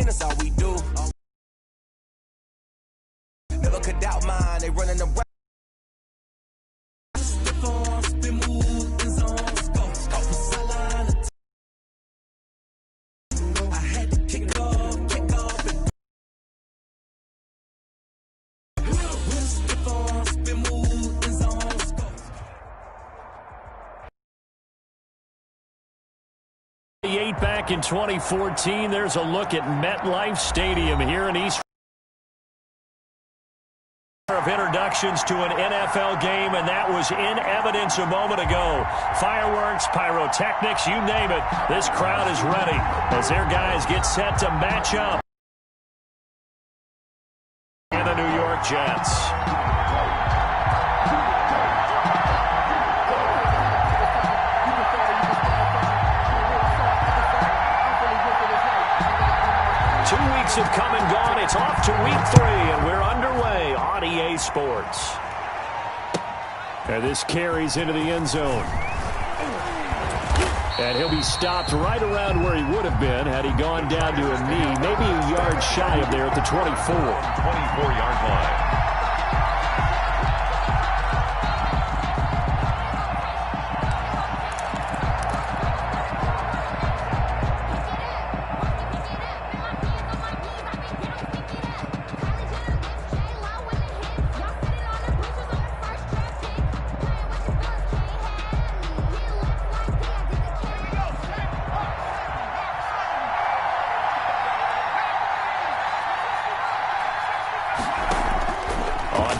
win, that's all we do. Never could doubt mine, they running around. Back in 2014, there's a look at MetLife Stadium here in East. Of introductions to an NFL game, and that was in evidence a moment ago. Fireworks, pyrotechnics, you name it. This crowd is ready as their guys get set to match up. And the New York Jets. Have come and gone. It's off to week 3, and we're underway on EA Sports. And this carries into the end zone. And he'll be stopped right around where he would have been had he gone down to a knee, maybe a yard shy of there at the 24. 24-yard line.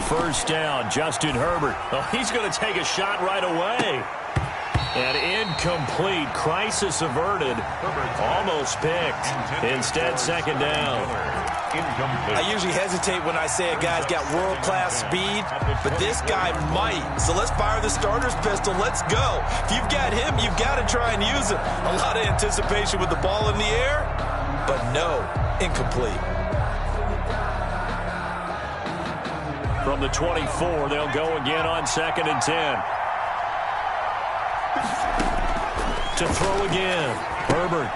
First down, Justin Herbert. Oh, he's going to take a shot right away. And incomplete. Crisis averted. Almost picked. Instead, second down. I usually hesitate when I say a guy's got world-class speed, but this guy might. So let's fire the starter's pistol. Let's go. If you've got him, you've got to try and use it. A lot of anticipation with the ball in the air, but no, incomplete. From the 24, they'll go again on 2nd and 10. To throw again. Herbert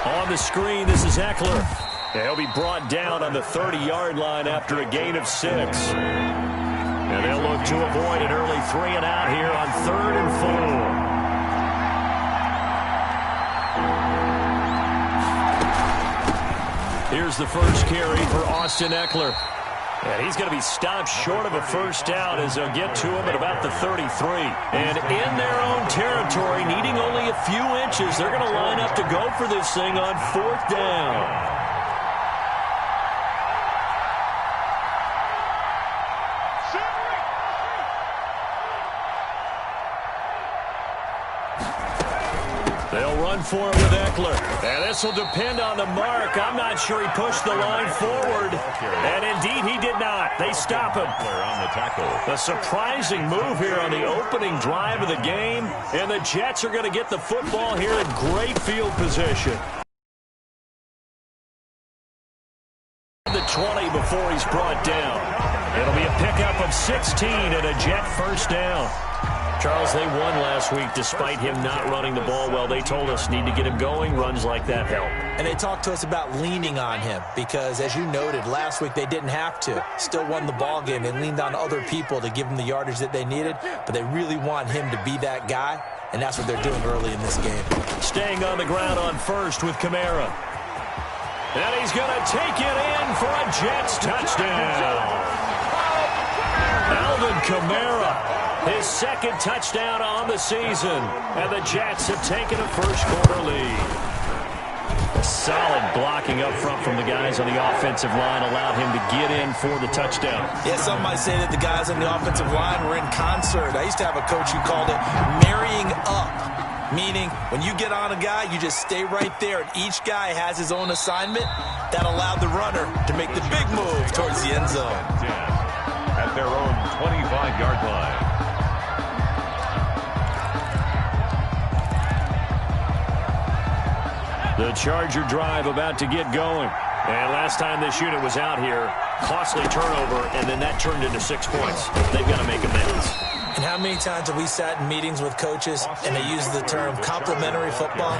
on the screen. This is Eckler. He'll be brought down on the 30-yard line after a gain of 6. And they'll look to avoid an early 3 and out here on 3rd and 4. Here's the first carry for Austin Eckler. And he's going to be stopped short of a first down as they'll get to him at about the 33. And in their own territory, needing only a few inches, they're going to line up to go for this thing on 4th down. They'll run for it with Eckler. And this will depend on the mark. I'm not sure he pushed the line forward. And indeed he did not. They stop him. On the tackle. A surprising move here on the opening drive of the game. And the Jets are going to get the football here in great field position. The 20 before he's brought down. It'll be a pickup of 16 and a Jet first down. Charles, they won last week despite him not running the ball well. They told us need to get him going. Runs like that help. And they talked to us about leaning on him because, as you noted, last week they didn't have to. Still won the ball game. They leaned on other people to give them the yardage that they needed, but they really want him to be that guy, and that's what they're doing early in this game. Staying on the ground on first with Kamara. And he's going to take it in for a Jets touchdown. Alvin Kamara. His second touchdown on the season. And the Jets have taken a first-quarter lead. A solid blocking up front from the guys on the offensive line allowed him to get in for the touchdown. Yeah, some might say that the guys on the offensive line were in concert. I used to have a coach who called it marrying up, meaning when you get on a guy, you just stay right there, and each guy has his own assignment. That allowed the runner to make the big move towards the end zone. At their own 25-yard line. The Charger drive about to get going. And last time this unit was out here, costly turnover, and then that turned into 6 points. They've got to make amends. And how many times have we sat in meetings with coaches and they use the term complementary football?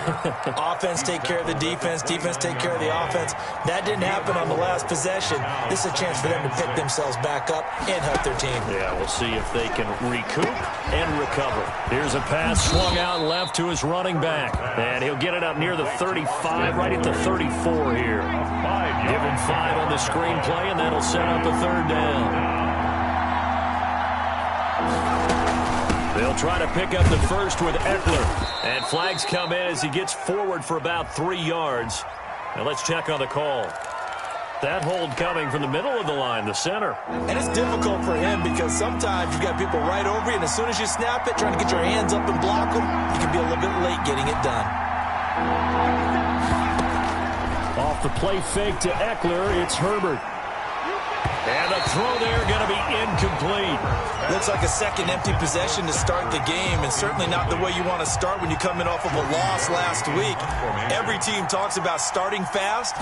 Offense take care of the defense, defense take care of the offense. That didn't happen on the last possession. This is a chance for them to pick themselves back up and help their team. Yeah, we'll see if they can recoup and recover. Here's a pass swung out left to his running back. And he'll get it up near the 35, right at the 34 here. Give him 5 on the screenplay, and that'll set up a 3rd down. They'll try to pick up the first with Eckler. And flags come in as he gets forward for about 3 yards. Now let's check on the call. That hold coming from the middle of the line, the center. And it's difficult for him because sometimes you got people right over you, and as soon as you snap it, trying to get your hands up and block them, you can be a little bit late getting it done. Off the play fake to Eckler, it's Herbert. And the throw there going to be incomplete. Looks like a second empty possession to start the game, and certainly not the way you want to start when you come in off of a loss last week. Every team talks about starting fast.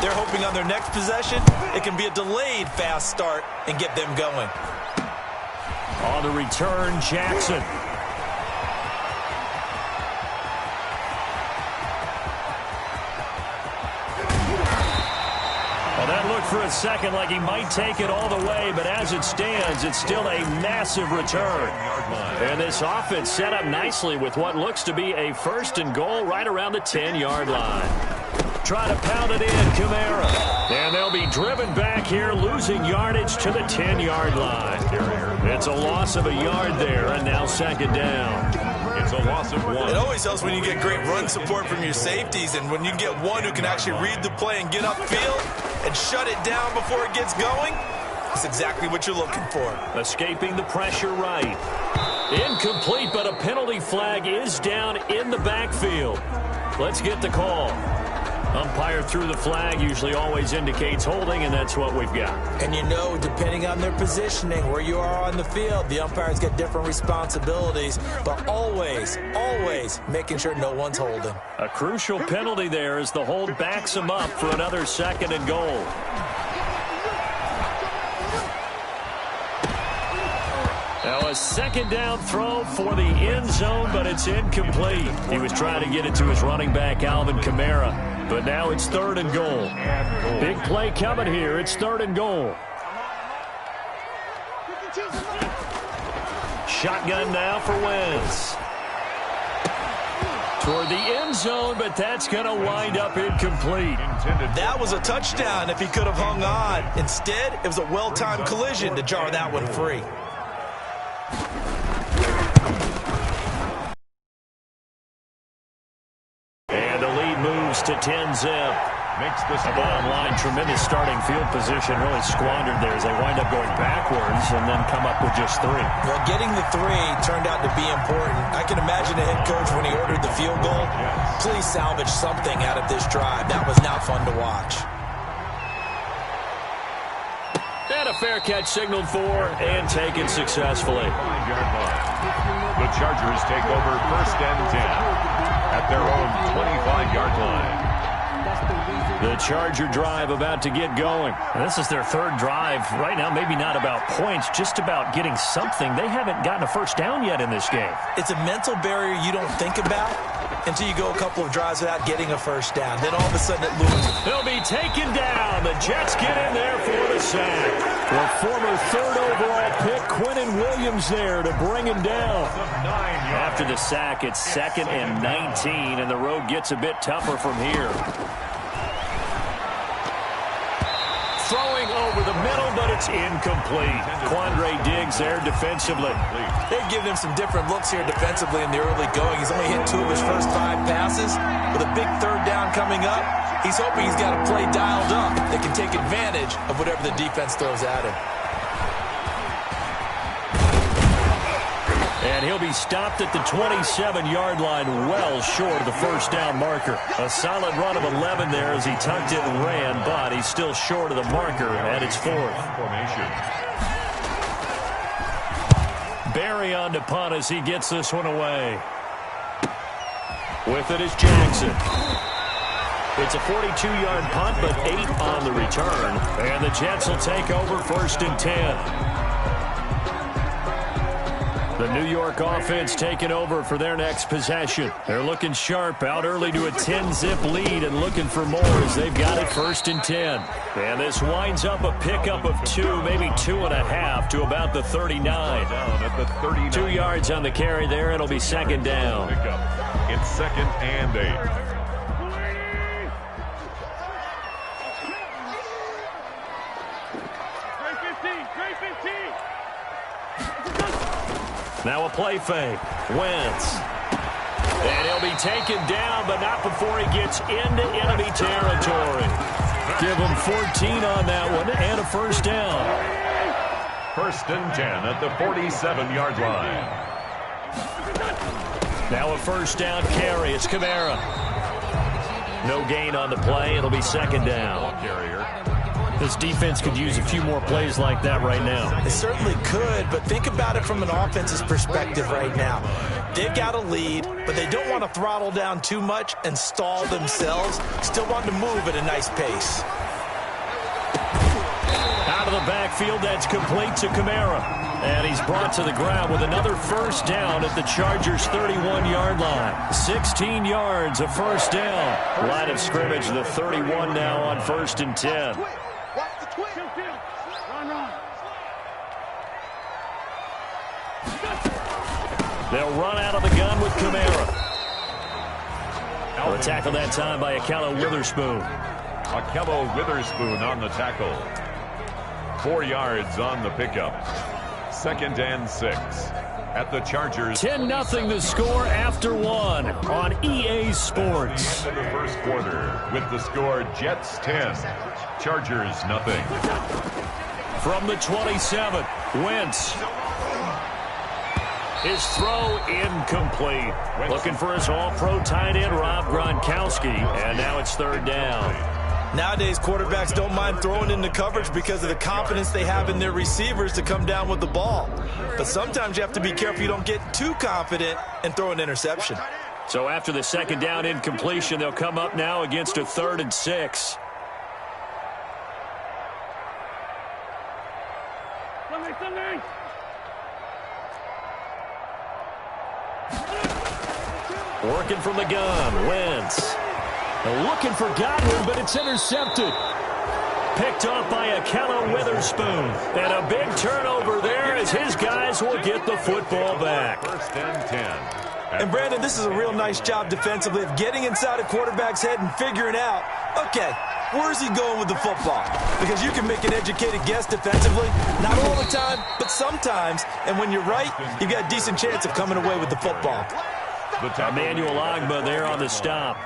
They're hoping on their next possession it can be a delayed fast start and get them going. On the return, Jackson. That looked for a second like he might take it all the way, but as it stands, it's still a massive return. And this offense set up nicely with what looks to be a 1st and goal right around the 10-yard line. Try to pound it in, Kamara. And they'll be driven back here, losing yardage to the 10-yard line. It's a loss of a yard there, and now 2nd down. It's a loss of 1. It always helps when you get great run support from your safeties, and when you get one who can actually read the play and get upfield and shut it down before it gets going. That's exactly what you're looking for. Escaping the pressure right. Incomplete, but a penalty flag is down in the backfield. Let's get the call. Umpire threw the flag, usually always indicates holding, and that's what we've got. And you know, depending on their positioning, where you are on the field, the umpires get different responsibilities, but always, always making sure no one's holding. A crucial penalty there as the hold backs him up for another 2nd and goal. Now a 2nd down throw for the end zone, but it's incomplete. He was trying to get it to his running back, Alvin Kamara. But now it's 3rd and goal. Big play coming here. It's 3rd and goal. Shotgun now for Wentz. Toward the end zone, but that's going to wind up incomplete. That was a touchdown if he could have hung on. Instead, it was a well-timed collision to jar that one free. To 10-zip. Bottom line, tremendous starting field position, really squandered there as they wind up going backwards and then come up with just 3. Well, getting the 3 turned out to be important. I can imagine the head coach when he ordered the field goal. Please salvage something out of this drive. That was not fun to watch. And a fair catch signaled for and taken successfully. The Chargers take over 1st and 10 at their own 25-yard line. The Charger drive about to get going. This is their 3rd drive right now. Maybe not about points, just about getting something. They haven't gotten a 1st down yet in this game. It's a mental barrier you don't think about until you go a couple of drives without getting a 1st down. Then all of a sudden it looms. They'll be taken down. The Jets get in there for the sack. The former 3rd overall pick, Quinnen Williams, there to bring him down. After the sack, it's 2nd and 19, and the road gets a bit tougher from here. Throwing over the middle, but it's incomplete. Quandre Diggs there defensively. They've given him some different looks here defensively in the early going. He's only hit 2 of his first 5 passes. With a big 3rd down coming up, he's hoping he's got a play dialed up that can take advantage of whatever the defense throws at him. And he'll be stopped at the 27-yard line, well short of the 1st down marker. A solid run of 11 there as he tucked it and ran, but he's still short of the marker at its 4th. Barry on to punt as he gets this one away. With it is Jackson. It's a 42-yard punt, but 8 on the return. And the Jets will take over 1st and 10. The New York offense taking over for their next possession. They're looking sharp, out early to a 10-zip lead and looking for more as they've got it 1st and 10. And this winds up a pickup of 2, maybe 2.5 to about the 39. Down at the 39. 2 yards on the carry there. It'll be 2nd down. It's 2nd and 8. Now a play fake. Wentz. And he'll be taken down, but not before he gets into enemy territory. Give him 14 on that one and a 1st down. 1st and 10 at the 47-yard line. Now a 1st down carry. It's Kamara. No gain on the play. It'll be 2nd down. Carrier. This defense could use a few more plays like that right now. They certainly could, but think about it from an offense's perspective right now. They've got a lead, but they don't want to throttle down too much and stall themselves. Still want to move at a nice pace. Out of the backfield, that's complete to Kamara. And he's brought to the ground with another 1st down at the Chargers' 31-yard line. 16 yards, a 1st down. Line of scrimmage, the 31 now on 1st and 10. They'll run out of the gun with Kamara. The tackle that time by Akello Witherspoon. Akello Witherspoon on the tackle. 4 yards on the pickup. 2nd and 6 at the Chargers. 10-0 the score after 1 on EA Sports. In the 1st quarter with the score Jets 10, Chargers nothing. From the 27, Wentz. His throw incomplete. Looking for his all-pro tight end, Rob Gronkowski. And now it's 3rd down. Nowadays, quarterbacks don't mind throwing into coverage because of the confidence they have in their receivers to come down with the ball. But sometimes you have to be careful you don't get too confident and throw an interception. So after the 2nd down incompletion, they'll come up now against a 3rd and 6. Working from the gun, Wentz. Looking for Godwin, but it's intercepted. Picked off by Akello Witherspoon. And a big turnover there as his guys will get the football back. 1st and 10. And, Brandon, this is a real nice job defensively of getting inside a quarterback's head and figuring out, okay, where's he going with the football? Because you can make an educated guess defensively. Not all the time, but sometimes. And when you're right, you've got a decent chance of coming away with the football. Emmanuel Ogbah there on the stop.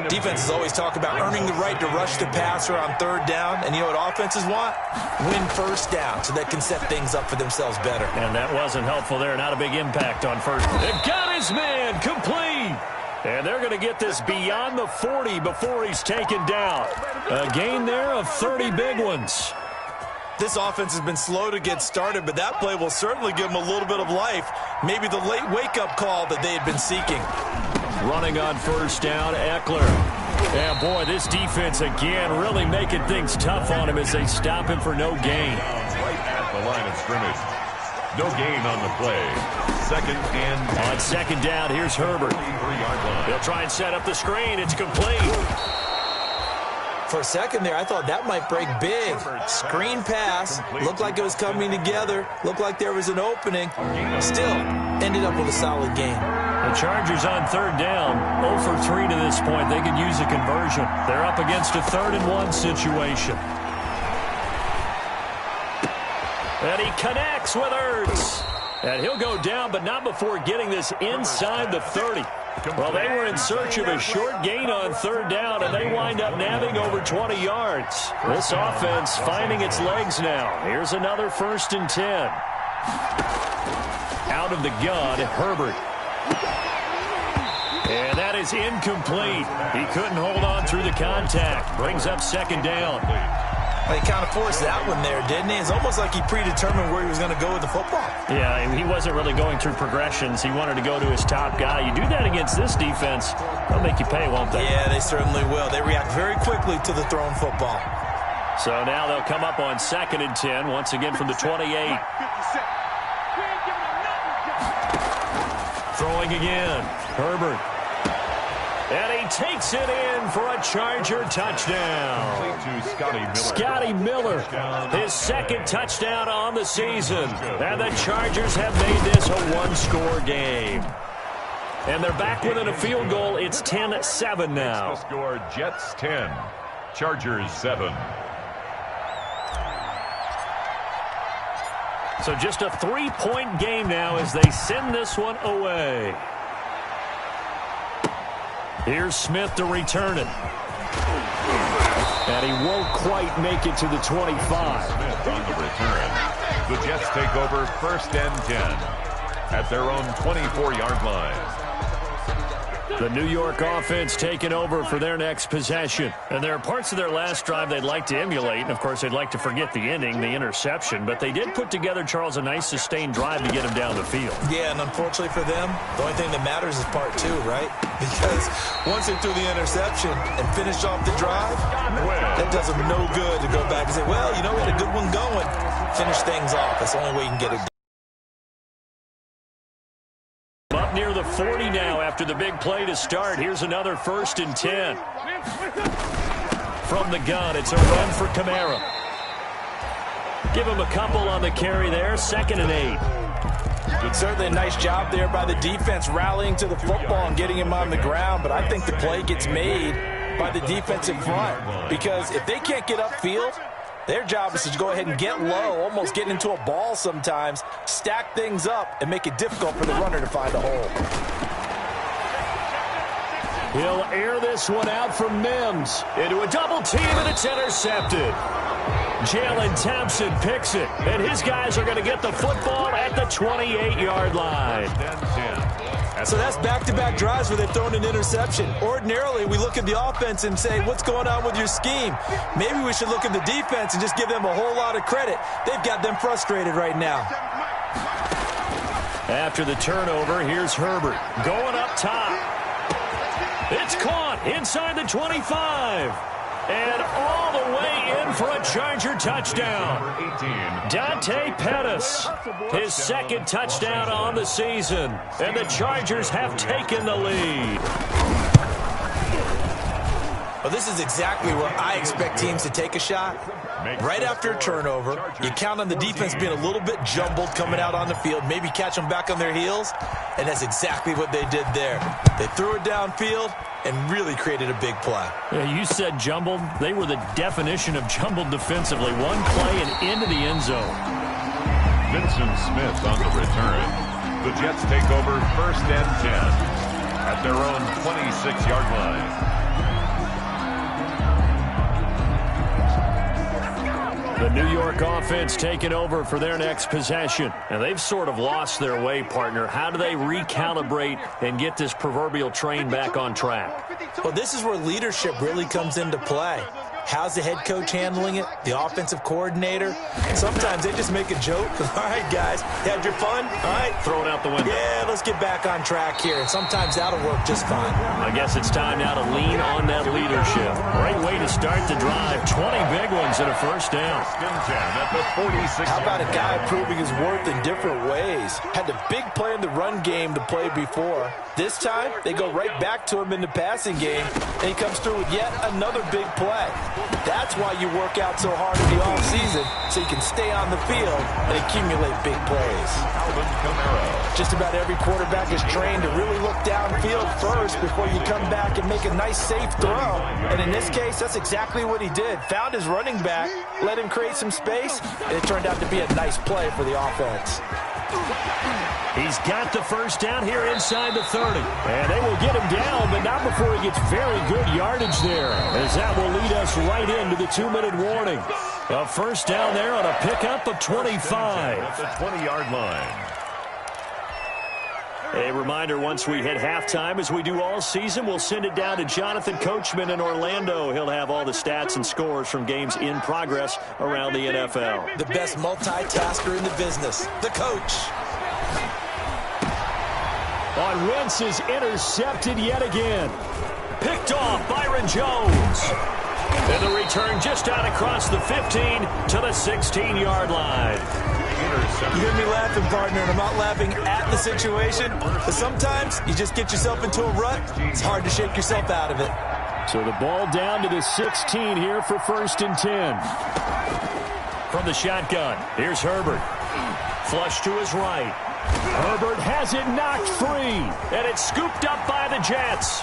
Defenses always talk about earning the right to rush the passer on 3rd down. And you know what offenses want? Win 1st down so they can set things up for themselves better. And that wasn't helpful there. Not a big impact on 1st. They've got his man complete. And they're going to get this beyond the 40 before he's taken down. A gain there of 30 big ones. This offense has been slow to get started, but that play will certainly give them a little bit of life. Maybe the late wake-up call that they had been seeking. Running on 1st down, Eckler. Yeah, boy, this defense again really making things tough on him as they stop him for no gain. Right at the line of scrimmage. No gain on the play. 2nd and 10. On 2nd down, here's Herbert. They'll try and set up the screen. It's complete. For a second there, I thought that might break big. Screen pass. Looked like it was coming together. Looked like there was an opening. Still, ended up with a solid game. The Chargers on 3rd down. 0 for 3 to this point. They could use a conversion. They're up against a 3rd and 1 situation. And he connects with Ertz. And he'll go down, but not before getting this inside the 30. Well, they were in search of a short gain on 3rd down, and they wind up nabbing over 20 yards. This offense finding its legs now. Here's another 1st and 10. Out of the gun, Herbert. And that is incomplete. He couldn't hold on through the contact. Brings up 2nd down. He kind of forced that one there, didn't he? It's almost like he predetermined where he was going to go with the football. Yeah, he wasn't really going through progressions. He wanted to go to his top guy. You do that against this defense, they'll make you pay, won't they? Yeah, they certainly will. They react very quickly to the thrown football. So now they'll come up on 2nd and 10, once again from the 28. Throwing again. Herbert. And he takes it in for a Charger touchdown. Scotty Miller, his second touchdown on the season. And the Chargers have made this a one-score game. And they're back within a field goal. It's 10-7 now. The score, Jets 10, Chargers 7. So just a 3-point game now as they send this one away. Here's Smith to return it. And he won't quite make it to the 25. Smith on the return. The Jets take over 1st and 10 at their own 24-yard line. The New York offense taking over for their next possession. And there are parts of their last drive they'd like to emulate. And, of course, they'd like to forget the ending, the interception. But they did put together, Charles, a nice sustained drive to get him down the field. Yeah, and unfortunately for them, the only thing that matters is part 2, right? Because once they threw the interception and finished off the drive, that does them no good to go back and say, well, you know, we had a good one going. Finish things off. That's the only way you can get it done. Up near the 40 now after the big play to start. Here's another 1st and 10. From the gun, it's a run for Kamara. Give him a couple on the carry there. 2nd and 8. Certainly a nice job there by the defense rallying to the football and getting him on the ground. But I think the play gets made by the defensive front. Because if they can't get upfield, their job is to go ahead and get low, almost get into a ball sometimes, stack things up, and make it difficult for the runner to find a hole. He'll air this one out from Mims. Into a double team, and it's intercepted. Jalen Thompson picks it, and his guys are going to get the football at the 28-yard line. So that's back-to-back drives where they've thrown an interception. Ordinarily, we look at the offense and say, what's going on with your scheme? Maybe we should look at the defense and just give them a whole lot of credit. They've got them frustrated right now. After the turnover, here's Herbert going up top. It's caught inside the 25. And all the way in for a Charger touchdown. Dante Pettis, his 2nd touchdown on the season. And the Chargers have taken the lead. Well, this is exactly where I expect teams to take a shot. Right after a turnover, you count on the defense being a little bit jumbled coming out on the field, maybe catch them back on their heels, and that's exactly what they did there. They threw it downfield and really created a big play. Yeah, you said jumbled. They were the definition of jumbled defensively. One play and into the end zone. Vincent Smith on the return. The Jets take over 1st and 10 at their own 26-yard line. The New York offense taking over for their next possession. And they've sort of lost their way, partner. How do they recalibrate and get this proverbial train back on track? Well, this is where leadership really comes into play. How's the head coach handling it? The offensive coordinator? Sometimes they just make a joke. All right, guys, you had your fun? All right. Throw it out the window. Yeah, let's get back on track here. And sometimes that'll work just fine. I guess it's time now to lean on that leadership. Great way to start the drive. 20 big ones and a 1st down. How about a guy proving his worth in different ways? Had the big play in the run game to play before. This time, they go right back to him in the passing game, and he comes through with yet another big play. That's why you work out so hard in the offseason, so you can stay on the field and accumulate big plays. Just about every quarterback is trained to really look downfield first before you come back and make a nice, safe throw. And in this case, that's exactly what he did. Found his running back, let him create some space, and it turned out to be a nice play for the offense. He's got the 1st down here inside the 30. And they will get him down, but not before he gets very good yardage there, as that will lead us right into the 2-minute warning. A 1st down there on a pickup of 25. At the 20-yard line. A reminder, once we hit halftime, as we do all season, we'll send it down to Jonathan Coachman in Orlando. He'll have all the stats and scores from games in progress around the NFL. The best multitasker in the business, the coach. On Wentz is intercepted yet again. Picked off Byron Jones. And the return just out across the 15 to the 16-yard line. You hear me laughing, partner, and I'm not laughing at the situation. But sometimes you just get yourself into a rut. It's hard to shake yourself out of it. So the ball down to the 16 here for 1st and 10. From the shotgun, here's Herbert. Flush to his right. Herbert has it knocked free, and it's scooped up by the Jets.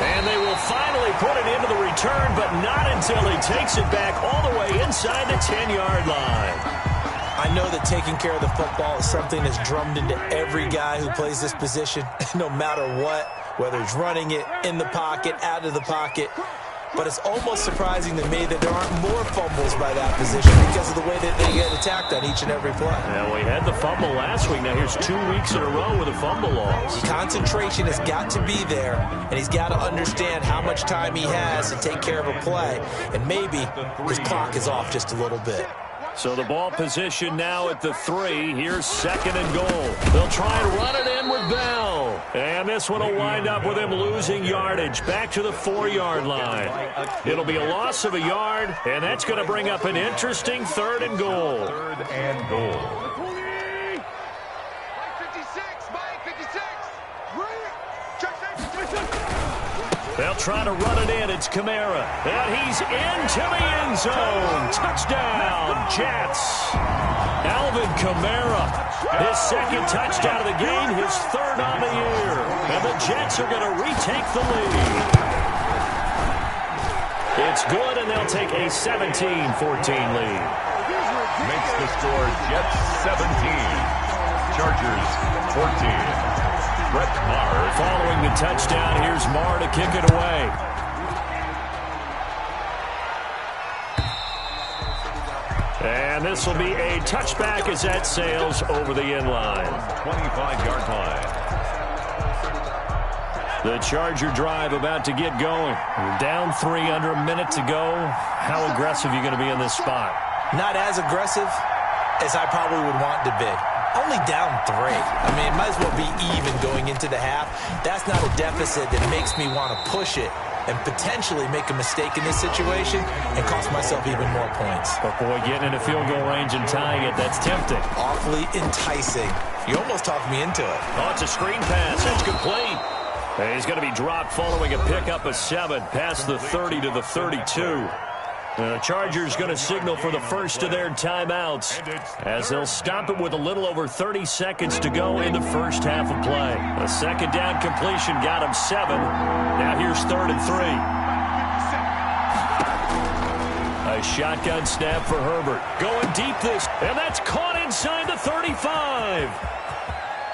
And they will finally put it into the return, but not until he takes it back all the way inside the 10-yard line. I know that taking care of the football is something that's drummed into every guy who plays this position, no matter what, whether he's running it, in the pocket, out of the pocket. But it's almost surprising to me that there aren't more fumbles by that position because of the way that they get attacked on each and every play. Now, we had the fumble last week. Now, here's 2 weeks in a row with a fumble loss. Concentration has got to be there, and he's got to understand how much time he has to take care of a play. And maybe his clock is off just a little bit. So the ball position now at the 3. Here's 2nd and goal. They'll try and run it in with Bell. And this one will wind up with him losing yardage back to the 4-yard line. It'll be a loss of a yard, and that's going to bring up an interesting 3rd and goal. 3rd and goal. They'll try to run it in. It's Kamara. And he's into the end zone. Touchdown, Jets. Alvin Kamara. His 2nd touchdown of the game, his 3rd on the year. And the Jets are going to retake the lead. It's good, and they'll take a 17-14 lead. Makes the score Jets 17. Chargers 14. Brett Maher. Following the touchdown, here's Maher to kick it away. And this will be a touchback as that sails over the end line. 25-yard line. The Charger drive about to get going. You're down 3, under a minute to go. How aggressive are you going to be in this spot? Not as aggressive as I probably would want to be. Only down 3. I mean, it might as well be even going into the half. That's not a deficit that makes me want to push it and potentially make a mistake in this situation and cost myself even more points. But boy, getting into field goal range and tying it, that's tempting. Awfully enticing. You almost talked me into it. Oh, it's a screen pass. That's complete. And he's going to be dropped following a pickup of 7 past the 30 to the 32. The Chargers going to signal for the first of their timeouts as they'll stop it with a little over 30 seconds to go in the first half of play. A 2nd down completion got him 7. Now here's 3rd and 3. A shotgun snap for Herbert. Going deep this, and that's caught inside the 35.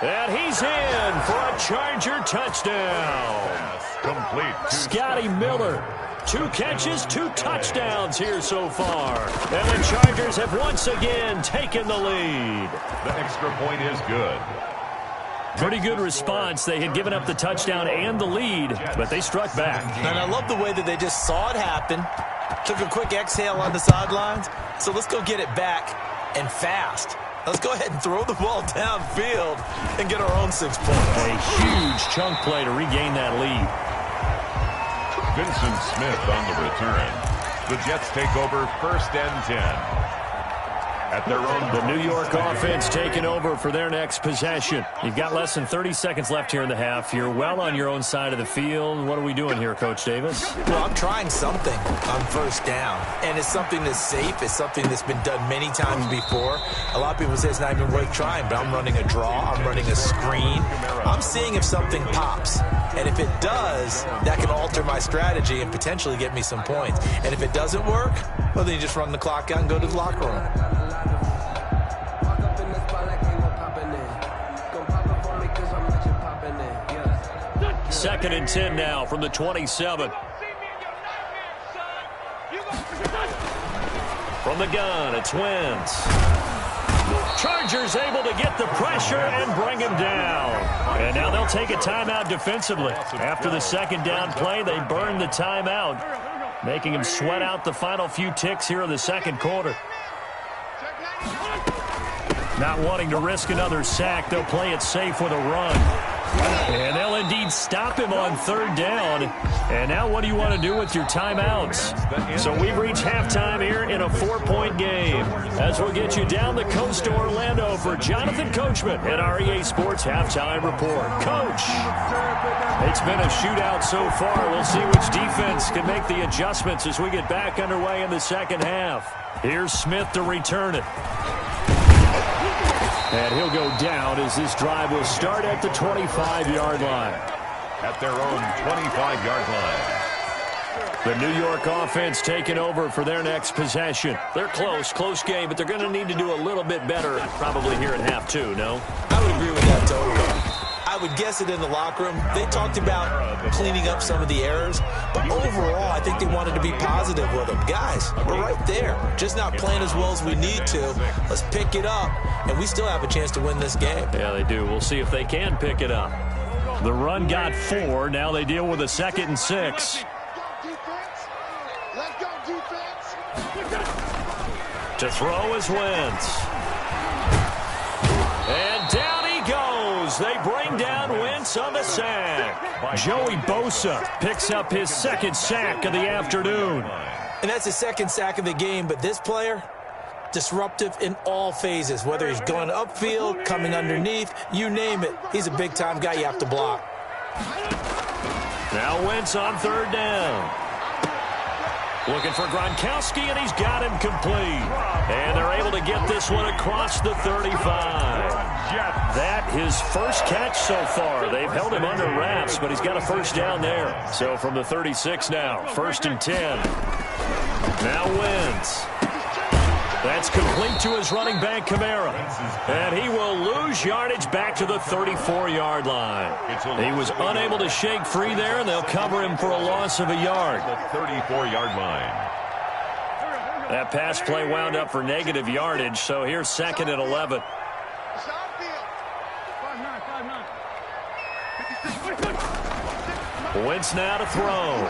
And he's in for a Charger touchdown. Complete. Scotty Miller. 2 catches, 2 touchdowns here so far. And the Chargers have once again taken the lead. The extra point is good. Pretty good response. They had given up the touchdown and the lead, but they struck back. And I love the way that they just saw it happen, took a quick exhale on the sidelines. So let's go get it back and fast. Let's go ahead and throw the ball downfield and get our own 6 points. A huge chunk play to regain that lead. Vincent Smith on the return. The Jets take over 1st and 10. At their own. The New York offense taking over for their next possession. You've got less than 30 seconds left here in the half. You're well on your own side of the field. What are we doing here, Coach Davis? Well, I'm trying something on 1st down. And it's something that's safe. It's something that's been done many times before. A lot of people say it's not even worth trying, but I'm running a draw. I'm running a screen. I'm seeing if something pops. And if it does, that can alter my strategy and potentially get me some points. And if it doesn't work, well, then you just run the clock out and go to the locker room. 2nd and 10 now from the 27. From the gun, it's Wentz. Chargers able to get the pressure and bring him down. And now they'll take a timeout defensively. After the 2nd down play, they burn the timeout, making him sweat out the final few ticks here in the 2nd quarter. Not wanting to risk another sack, they'll play it safe with a run. And they'll indeed stop him on third down. And now what do you want to do with your timeouts? So we've reached halftime here in a 4-point game. As we'll get you down the coast to Orlando for Jonathan Coachman at our EA Sports Halftime Report. Coach, it's been a shootout so far. We'll see which defense can make the adjustments as we get back underway in the second half. Here's Smith to return it. And he'll go down as this drive will start at the 25-yard line. At their own 25-yard line. The New York offense taking over for their next possession. They're close game, but they're going to need to do a little bit better probably here in half two, no? I would agree with that totally. I would guess it in the locker room. They talked about cleaning up some of the errors, but overall, I think they wanted to be positive with them. Guys, we're right there. Just not playing as well as we need to. Let's pick it up, and we still have a chance to win this game. Yeah, they do. We'll see if they can pick it up. The run got 4. Now they deal with a 2nd and 6. To throw is Wentz. And down he goes. They bring down Wentz on the sack. Joey Bosa picks up his 2nd sack of the afternoon. And that's his 2nd sack of the game, but this player, disruptive in all phases, whether he's going upfield, coming underneath, you name it. He's a big-time guy you have to block. Now Wentz on 3rd down. Looking for Gronkowski, and he's got him complete. And they're able to get this one across the 35. That his first catch so far. They've held him under wraps, but he's got a 1st down there. So from the 36 now, 1st and 10. Now Wentz. That's complete to his running back, Kamara. And he will lose yardage back to the 34-yard line. He was unable to shake free there, and they'll cover him for a loss of a yard. The 34-yard line. That pass play wound up for negative yardage, so here's 2nd and 11. Wentz now to throw.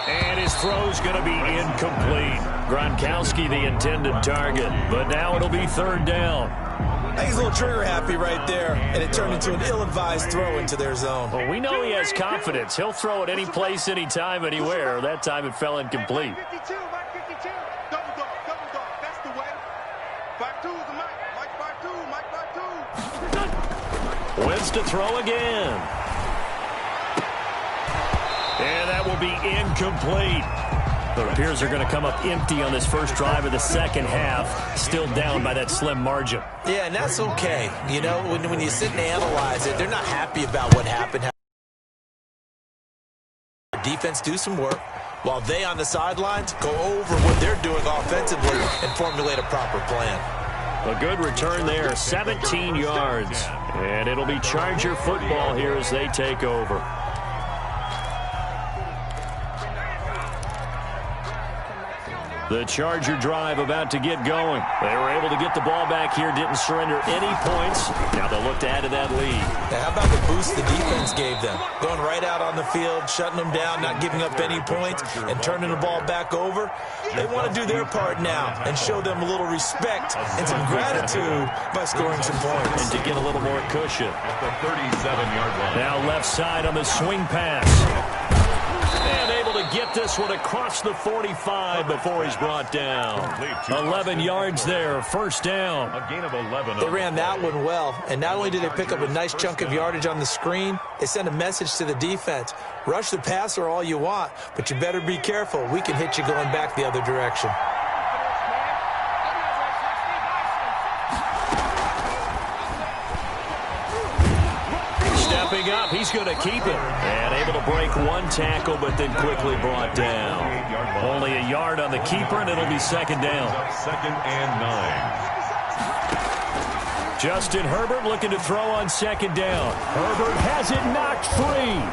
And his throw's going to be incomplete. Gronkowski the intended target, but now it'll be 3rd down. I think he's a little trigger happy right there, and it turned into an ill-advised throw into their zone. Well, we know he has confidence. He'll throw it any place, anytime, anywhere. That time it fell incomplete. 52, Mike 52. Double dog. That's the way. 5-2 is the Mike 5-2. Wentz to throw again. And that will be incomplete. It appears they're going to come up empty on this first drive of the second half. Still down by that slim margin. Yeah, and that's okay. You know, when you sit and analyze it, they're not happy about what happened. Defense do some work while they on the sidelines go over what they're doing offensively and formulate a proper plan. A good return there, 17 yards. And it'll be Charger football here as they take over. The Charger drive about to get going. They were able to get the ball back here, didn't surrender any points. Now they'll look to add to that lead. Now how about the boost the defense gave them? Going right out on the field, shutting them down, not giving up any points, and turning the ball back over. They want to do their part now and show them a little respect and some gratitude by scoring some points. And to get a little more cushion. At the 37-yard line. Now left side on the swing pass. And able to get this one across the 45 before he's brought down. 11 yards there, 1st down. A gain of 11. They ran that one well, and not only did they pick up a nice chunk of yardage on the screen, they sent a message to the defense. Rush the passer all you want, but you better be careful. We can hit you going back the other direction. Stepping up, he's going to keep it. And able to break one tackle, but then quickly brought down. Only a yard on the keeper, and it'll be 2nd down. 2nd and 9. Justin Herbert looking to throw on 2nd down. Herbert has it knocked free.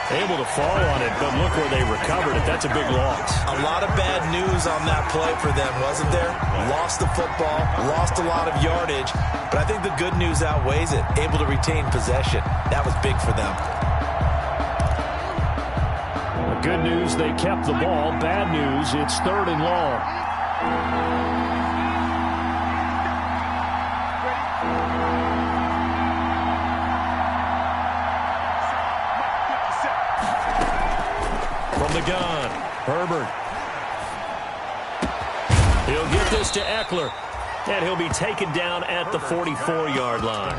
Able to fall on it, but look where they recovered it. That's a big loss. A lot of bad news on that play for them, wasn't there? Lost the football, lost a lot of yardage, but I think the good news outweighs it. Able to retain possession. That was big for them. Good news, they kept the ball. Bad news, it's 3rd and long. the gun. Herbert. He'll get this to Eckler. And he'll be taken down at the 44-yard line.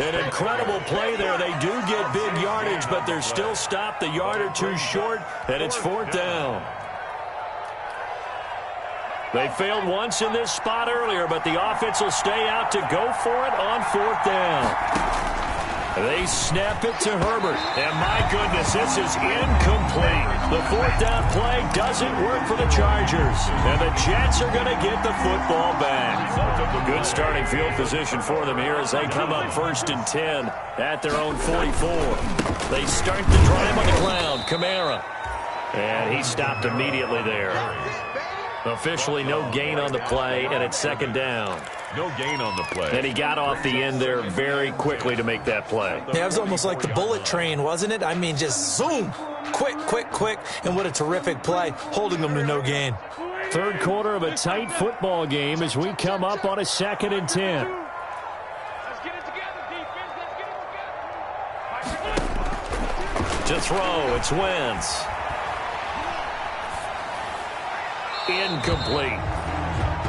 An incredible play there. They do get big yardage, but they're still stopped a yard or two short, and it's 4th down. They failed once in this spot earlier, but the offense will stay out to go for it on 4th down. They snap it to Herbert, and my goodness, this is incomplete. The 4th down play doesn't work for the Chargers, and the Jets are going to get the football back. Good starting field position for them here as they come up 1st and 10 at their own 44. They start the drive on the ground. Kamara, and he stopped immediately there. Officially no gain on the play, and it's 2nd down. No gain on the play. And he got off the end there very quickly to make that play. Yeah, it was almost like the bullet train, wasn't it? I mean, just zoom. Quick, quick, quick. And what a terrific play, holding them to no gain. 3rd quarter of a tight football game as we come up on a 2nd and 10. Let's get it together, defense. Let's get it together. To throw, it's Wentz. Incomplete.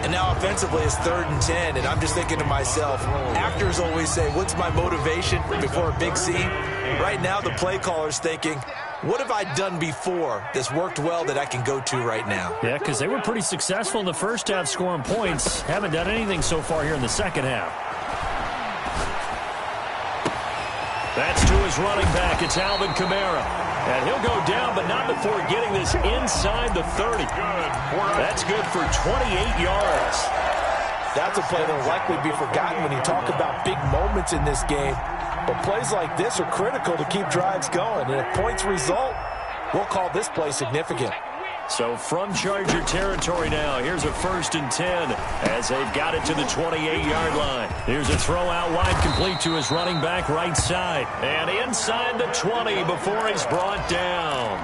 And now offensively it's 3rd and 10, and I'm just thinking to myself, actors always say, what's my motivation before a big scene? Right now the play caller's thinking, what have I done before that's worked well that I can go to right now? Yeah, because they were pretty successful in the first half scoring points. Haven't done anything so far here in the second half. That's to his running back. It's Alvin Kamara. And he'll go down, but not before getting this inside the 30. That's good for 28 yards. That's a play that will likely be forgotten when you talk about big moments in this game. But plays like this are critical to keep drives going. And if points result, we'll call this play significant. So from Charger territory now, here's a 1st and 10 as they've got it to the 28-yard line. Here's a throw out wide, complete to his running back right side. And inside the 20 before he's brought down.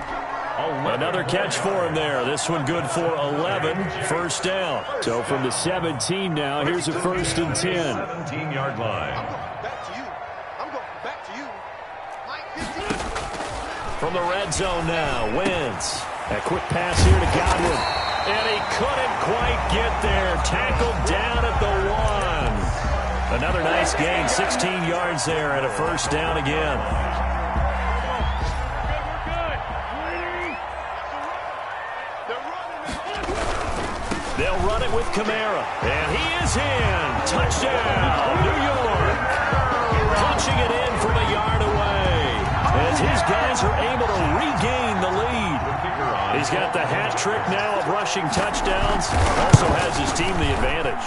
Another catch for him there. This one good for 11, 1st down. So from the 17 now, here's a 1st and 10. 17-yard line. Back to you. I'm going back to you. Mike 15. From the red zone now, Wentz. A quick pass here to Godwin. And he couldn't quite get there. Tackled down at the 1. Another nice gain, 16 yards there and a 1st down again. They'll run it with Kamara. And he is in. Touchdown, New York. Punching it in from a yard away as his guys are able to regain the lead. He's got the hat trick now of rushing touchdowns. Also has his team the advantage.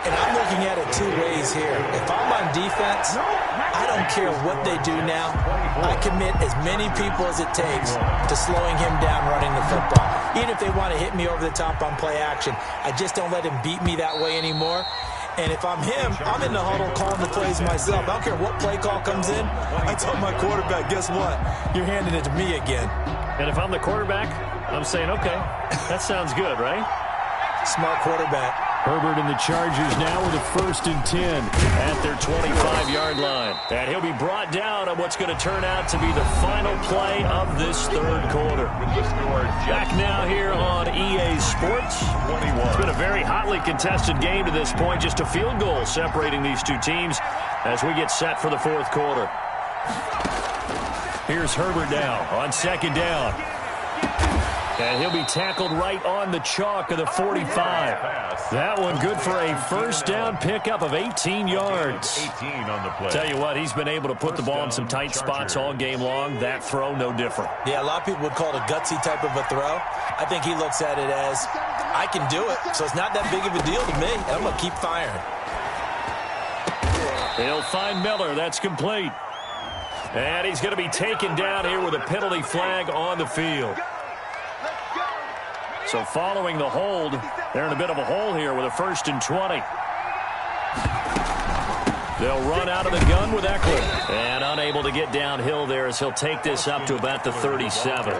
And I'm looking at it 2 ways here. If I'm on defense, I don't care what they do now. I commit as many people as it takes to slowing him down running the football. Even if they want to hit me over the top on play action, I just don't let him beat me that way anymore. And if I'm him, I'm in the huddle calling the plays myself. I don't care what play call comes in. I tell my quarterback, guess what? You're handing it to me again. And if I'm the quarterback, I'm saying, okay, that sounds good, right? Smart quarterback. Herbert and the Chargers now with a 1st and 10 at their 25-yard line. And he'll be brought down on what's going to turn out to be the final play of this 3rd quarter. Back now here on EA Sports. It's been a very hotly contested game to this point. Just a field goal separating these two teams as we get set for the 4th quarter. Here's Herbert now on 2nd down. And he'll be tackled right on the chalk of the 45. That one good for a 1st down pickup of 18 yards. 18 on the play. Tell you what, he's been able to put the ball in some tight spots all game long. That throw, no different. Yeah, a lot of people would call it a gutsy type of a throw. I think he looks at it as, I can do it, so it's not that big of a deal to me. I'm going to keep firing. He'll find Miller. That's complete. And he's going to be taken down here with a penalty flag on the field. So following the hold, they're in a bit of a hole here with a 1st and 20. They'll run out of the gun with Eckler. And unable to get downhill there as he'll take this up to about the 37.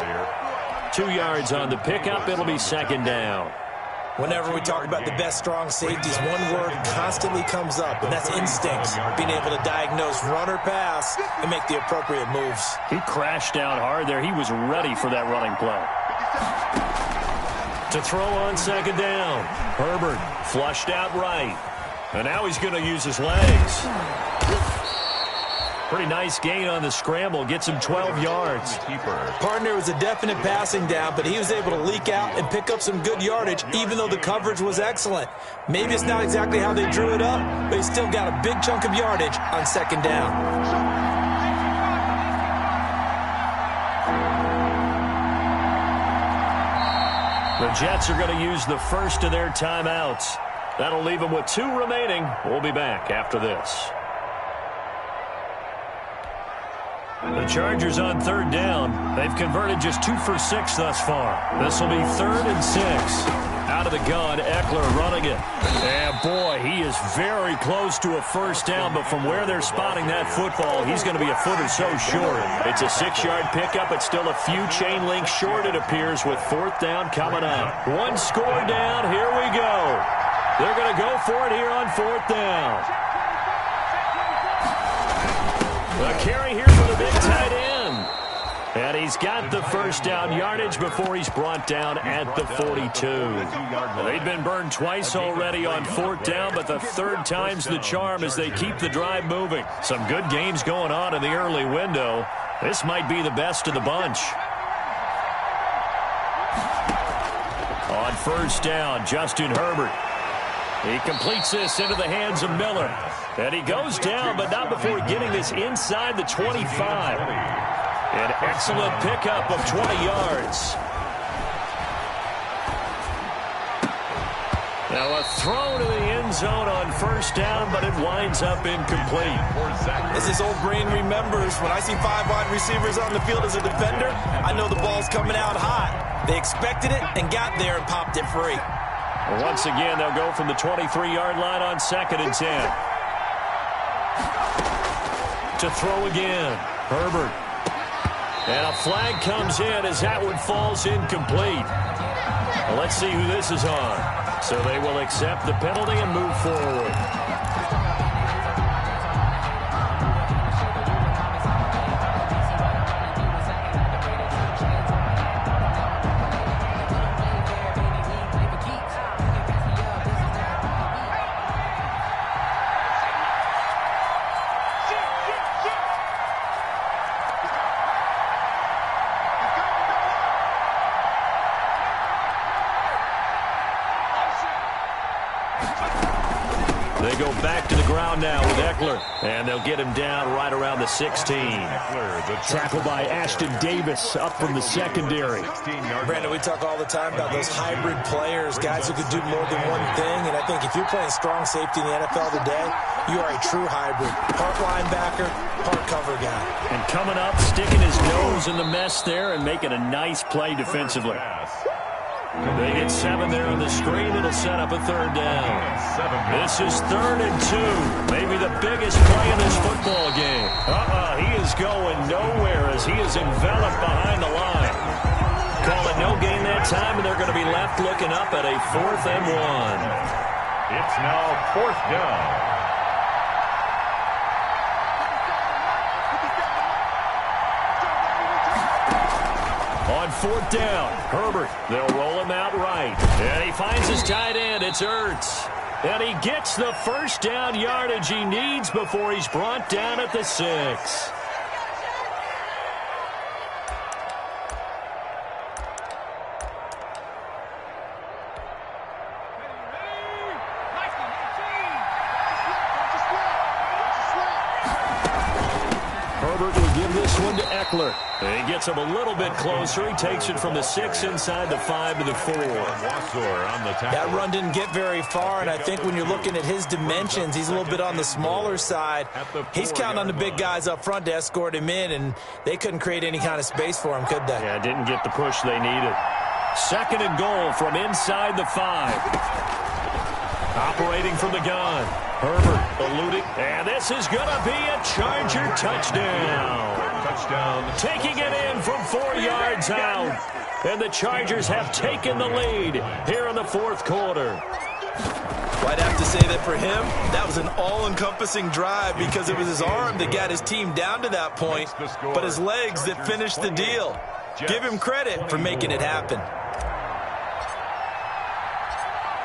2 yards on the pickup. It'll be 2nd down. Whenever we talk about the best strong safeties, one word constantly comes up, and that's instincts. Being able to diagnose run or pass and make the appropriate moves. He crashed down hard there. He was ready for that running play. To throw on second down. Herbert flushed out right. And now he's going to use his legs. Pretty nice gain on the scramble. Gets him 12 yards. Partner was a definite passing down, but he was able to leak out and pick up some good yardage, even though the coverage was excellent. Maybe it's not exactly how they drew it up, but he still got a big chunk of yardage on second down. The Jets are going to use the first of their timeouts. That'll leave them with 2 remaining. We'll be back after this. The Chargers on third down. They've converted just 2 for 6 thus far. This will be 3rd and 6. Out of the gun, Eckler running it. And boy, he is very close to a first down, but from where they're spotting that football, he's going to be a foot or so short. It's a 6-yard pickup. It's still a few chain links short, it appears, with 4th down coming up. 1 score down. Here we go. They're going to go for it here on 4th down. The carry here for the big tight end. And he's got the first down yardage before he's brought down at the 42. They've been burned twice already on 4th down, but the 3rd time's the charm as they keep the drive moving. Some good games going on in the early window. This might be the best of the bunch. On 1st down, Justin Herbert. He completes this into the hands of Miller. And he goes down, but not before getting this inside the 25. An excellent pickup of 20 yards. Now a throw to the end zone on 1st down, but it winds up incomplete. As his old brain remembers, when I see 5 wide receivers on the field as a defender, I know the ball's coming out hot. They expected it and got there and popped it free. Once again, they'll go from the 23-yard line on 2nd and 10. To throw again, Herbert. And a flag comes in as that one falls incomplete. Well, let's see who this is on. So they will accept the penalty and move forward. They go back to the ground now with Eckler, and they'll get him down right around the 16. Tackled by Ashton Davis up from the secondary. Brandon, we talk all the time about those hybrid players, guys who could do more than one thing, and I think if you're playing strong safety in the NFL today, you are a true hybrid. Part linebacker, part cover guy. And coming up, sticking his nose in the mess there and making a nice play defensively. They get 7 there on the screen. It'll set up a 3rd down. This is 3rd and 2. Maybe the biggest play in this football game. He is going nowhere as he is enveloped behind the line. Call it no gain that time, and they're going to be left looking up at a 4th and 1. It's now 4th down. On 4th down, Herbert. They'll roll him out right. And he finds his tight end. It's Ertz. And he gets the first down yardage he needs before he's brought down at the 6. Herbert will give this one to Eckler. And he gets him a little bit closer. He takes it from the 6 inside the 5 to the 4. That run didn't get very far, and I think when you're looking at his dimensions, he's a little bit on the smaller side. He's counting on the big guys up front to escort him in, and they couldn't create any kind of space for him, could they? Yeah, didn't get the push they needed. 2nd and goal from inside the 5. Operating from the gun. Herbert eluding. And this is going to be a Charger touchdown. Taking it in from 4 yards out. And the Chargers have taken the lead here in the 4th quarter. Well, I'd have to say that for him, that was an all-encompassing drive because it was his arm that got his team down to that point, but his legs that finished the deal. Give him credit for making it happen.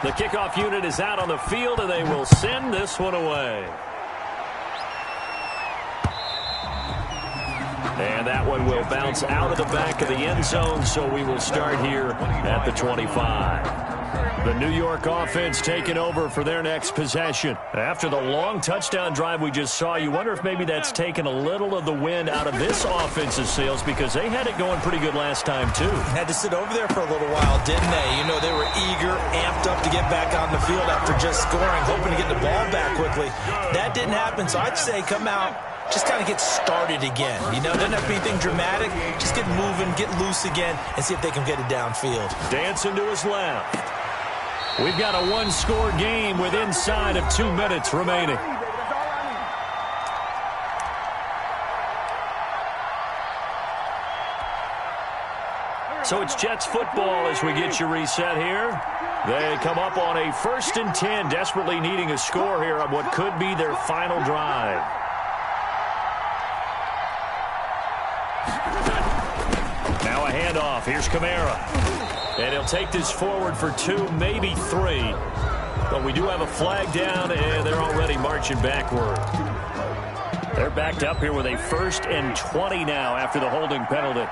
The kickoff unit is out on the field, and they will send this one away. And that one will bounce out of the back of the end zone, so we will start here at the 25. The New York offense taking over for their next possession. After the long touchdown drive we just saw, you wonder if maybe that's taken a little of the wind out of this offense's sails, because they had it going pretty good last time, too. Had to sit over there for a little while, didn't they? You know, they were eager, amped up to get back on the field after just scoring, hoping to get the ball back quickly. That didn't happen, so I'd say come out, just kind of get started again. You know, doesn't have to be anything dramatic. Just get moving, get loose again, and see if they can get it downfield. Dancing to his left. We've got a one-score game with inside of 2 minutes remaining. So it's Jets football as we get you reset here. They come up on a 1st and 10, desperately needing a score here on what could be their final drive. Now a handoff. Here's Kamara. And he'll take this forward for 2, maybe 3. But we do have a flag down, and they're already marching backward. They're backed up here with a 1st and 20 now after the holding penalty.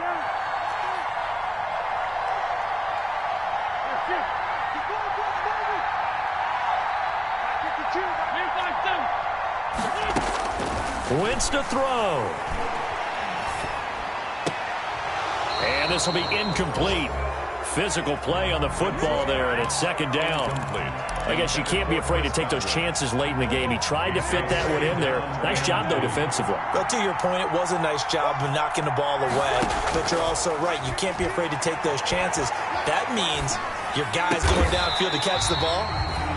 Wentz to throw. And this will be incomplete. Physical play on the football there, and it's 2nd down. I guess you can't be afraid to take those chances late in the game. He tried to fit that one in there. Nice job, though, defensively. But to your point, it was a nice job of knocking the ball away. But you're also right. You can't be afraid to take those chances. That means your guys going downfield to catch the ball,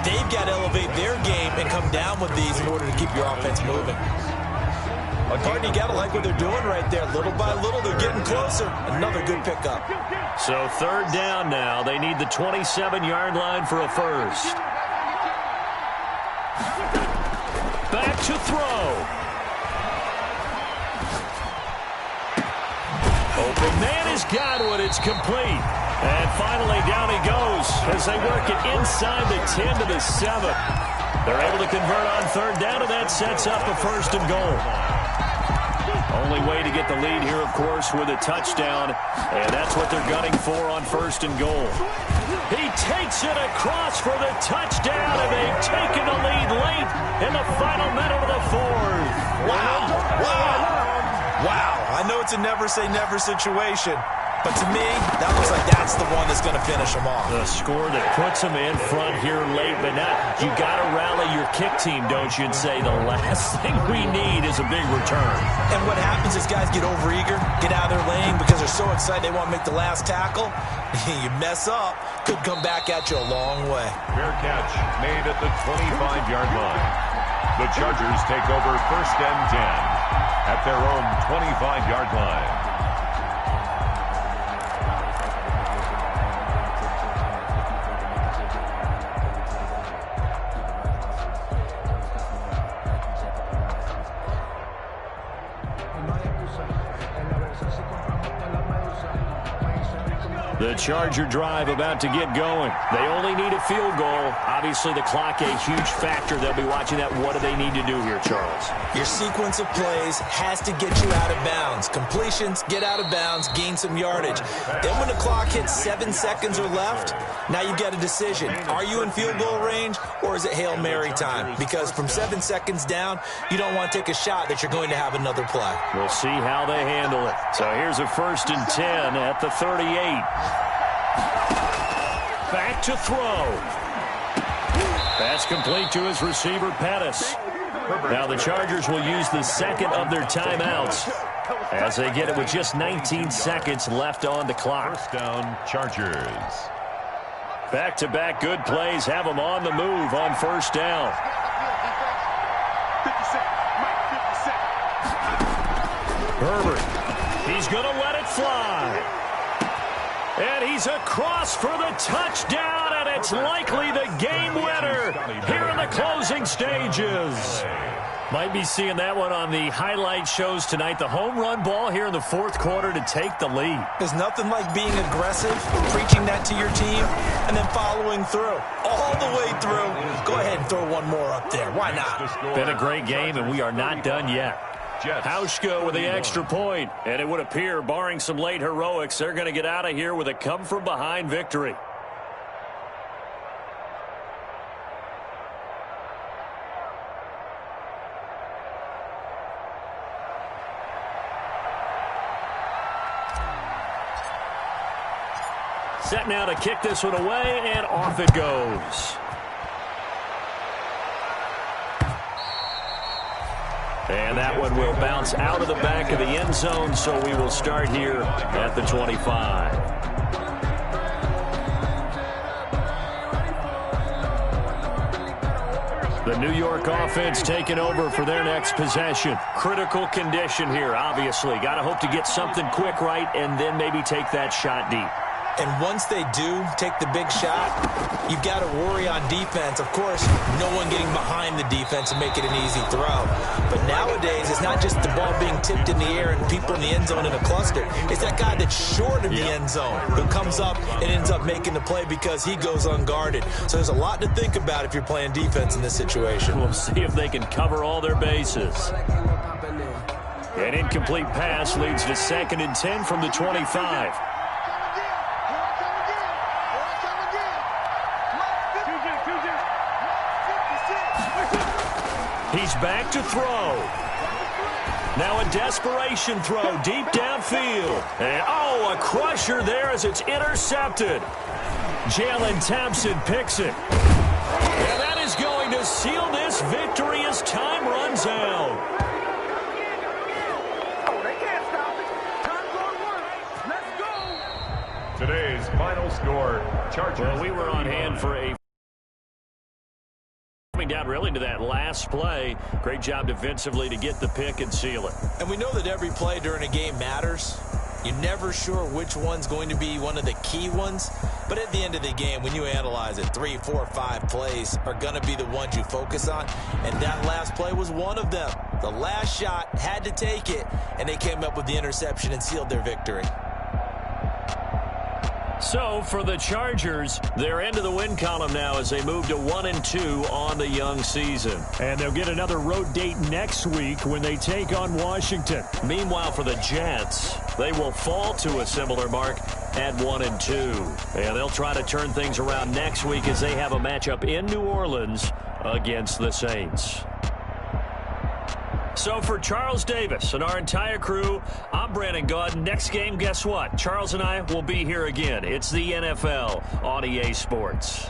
they've got to elevate their game and come down with these in order to keep your offense moving. Partner, you got to like what they're doing right there. Little by little, they're getting closer. Another good pickup. So 3rd down now. They need the 27-yard line for a 1st. Back to throw. Open man has got it. It's complete. And finally down he goes as they work it inside the 10 to the 7. They're able to convert on 3rd down, and that sets up a 1st and goal. Only way to get the lead here, of course, with a touchdown, and that's what they're gunning for on 1st and goal. He takes it across for the touchdown, and they've taken the lead late in the final minute of the 4th. Wow. Wow. Wow. I know it's a never-say-never situation, but to me, that looks like that's the one that's going to finish them off. The score that puts them in front here late, but not. You got to rally your kick team, don't you, and say the last thing we need is a big return. And what happens is guys get overeager, get out of their lane because they're so excited they want to make the last tackle. You mess up, could come back at you a long way. Fair catch made at the 25-yard line. The Chargers take over 1st and 10 at their own 25-yard line. The Charger drive about to get going. They only need a field goal. Obviously, the clock a huge factor. They'll be watching that. What do they need to do here, Charles? Your sequence of plays has to get you out of bounds. Completions, get out of bounds, gain some yardage. Then when the clock hits 7 seconds or left, now you've got a decision. Are you in field goal range, or is it Hail Mary time? Because from 7 seconds down, you don't want to take a shot that you're going to have another play. We'll see how they handle it. So here's a 1st and 10 at the 38. Back to throw. Pass complete to his receiver, Pettis. Now the Chargers will use the 2nd of their timeouts as they get it with just 19 seconds left on the clock. 1st down, Chargers. Back-to-back good plays have them on the move on 1st down. 50 seconds. Mike, 50 seconds. Herbert. He's going to let it fly. And he's across for the touchdown, and it's likely the game winner here in the closing stages. Might be seeing that one on the highlight shows tonight. The home run ball here in the fourth quarter to take the lead. There's nothing like being aggressive, preaching that to your team, and then following through. All the way through. Go ahead and throw one more up there. Why not? Been a great game, and we are not done yet. Hauschka with the extra point. And it would appear, barring some late heroics, they're going to get out of here with a come-from-behind victory. Set now to kick this one away, and off it goes. And that one will bounce out of the back of the end zone, so we will start here at the 25. The New York offense taking over for their next possession. Critical condition here, obviously. Got to hope to get something quick right and then maybe take that shot deep. And once they do take the big shot, you've got to worry on defense. Of course, no one getting behind the defense and make it an easy throw. But nowadays, it's not just the ball being tipped in the air and people in the end zone in a cluster. It's that guy that's short of the end zone who comes up and ends up making the play because he goes unguarded. So there's a lot to think about if you're playing defense in this situation. We'll see if they can cover all their bases. An incomplete pass leads to 2nd and 10 from the 25. He's back to throw. Now a desperation throw deep downfield. And a crusher there as it's intercepted. Jalen Thompson picks it. And that is going to seal this victory as time runs out. They can't stop it. Time's on work. Let's go. Today's final score, Chargers. Well, we were on hand for a coming down really to that last play. Great job defensively to get the pick and seal it. And we know that every play during a game matters. You're never sure which one's going to be one of the key ones. But at the end of the game, when you analyze it, 3, 4, 5 plays are going to be the ones you focus on. And that last play was one of them. The last shot had to take it, and they came up with the interception and sealed their victory. So for the Chargers, they're into the win column now as they move to 1-2 on the young season. And they'll get another road date next week when they take on Washington. Meanwhile, for the Jets, they will fall to a similar mark at 1-2. And they'll try to turn things around next week as they have a matchup in New Orleans against the Saints. So for Charles Davis and our entire crew, I'm Brandon Gaud. Next game, guess what? Charles and I will be here again. It's the NFL on EA Sports.